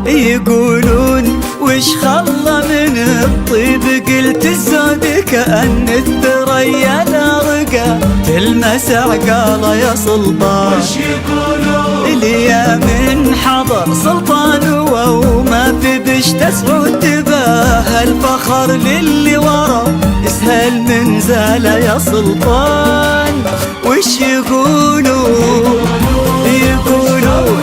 يقولون وش خلى من الطيب، قلت الزود كأن الثريا لا رقى تلمس عقاله يا سلطان. وش يقولون اليا من حضر سلطان وما في بش تسعود تباه، الفخر للي ورا يسهل من زاله يا سلطان. وش يقولون يقولون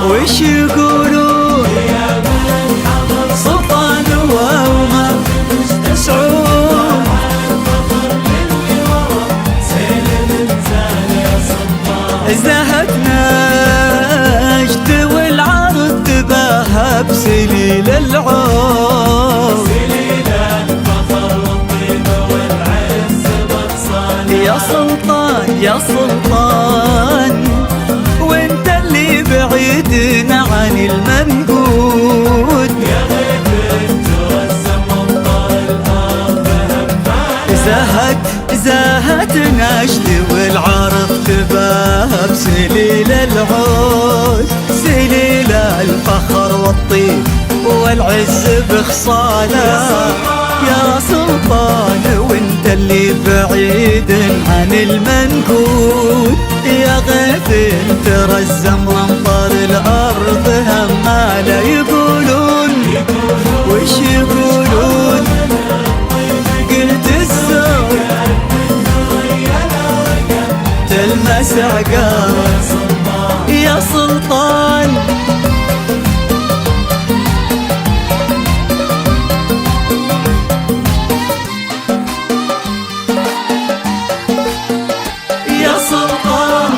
وش يقولون يا من حضر سلطان وما تسعود ازدهتنا نجد والعرض تباهى بسليل العود، سليل الفخر والطيب والعز بغصان. يا سلطان يا سلطان وانت اللي بعيدنا عن المنقود، يا غيب ترسم مطر الأرض همال. زاهت نجد والعرض تباهى بسليل العود، سليل الفخر والطيب والعز بخصاله. يا سلطان وانت اللي بعيد عن المنقود، يا غيث ترزم امطار الارض هماله. يقولون وش يقولون قلت الزود تلمس عقاله يا سلطان. يا سلطان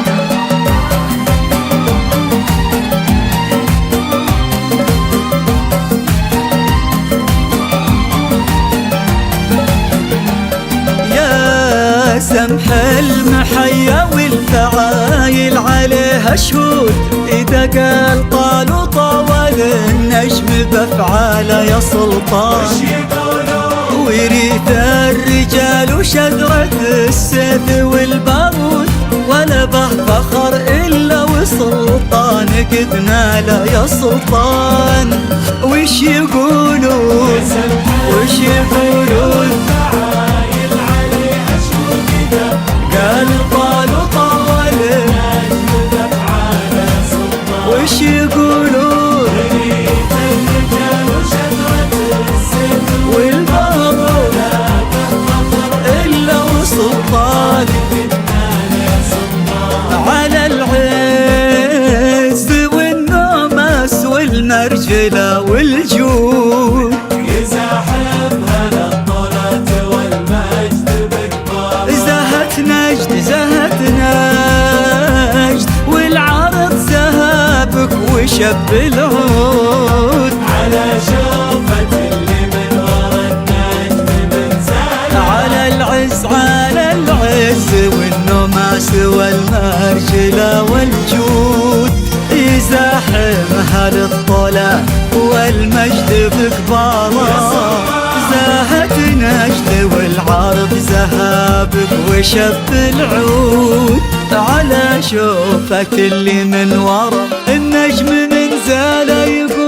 يا سمح المحيا والفعايل عليها شهود، إذا قال قالوا طول النجم بأفعاله يا سلطان. وش يقولون ويريث الرجال وشذرة السيف والبارود، ولا به فخر إلا وسلطان قد ناله يا سلطان. وش يقولون وش يقولون عايل عليها شهود، إذا قال قالوا طول أفعال سلطان. وش يقولون ريت الرجال وشذرة السيف والبارود إلا وسلطان على العز والنومس والمرجلة والجود، يزاحمها للطلعة والمجد بكبار. زهت نجد والعرض زهابك وشب العود، على شوفة اللي من ورا النجم من زاد. على العز والنوماس والمرجلة والجود، يزاحمها للطلا والمجد بكباره. زاهت نجد والعرض زهابك وشب العود، على شوفك اللي من ورا النجم من زاله يقول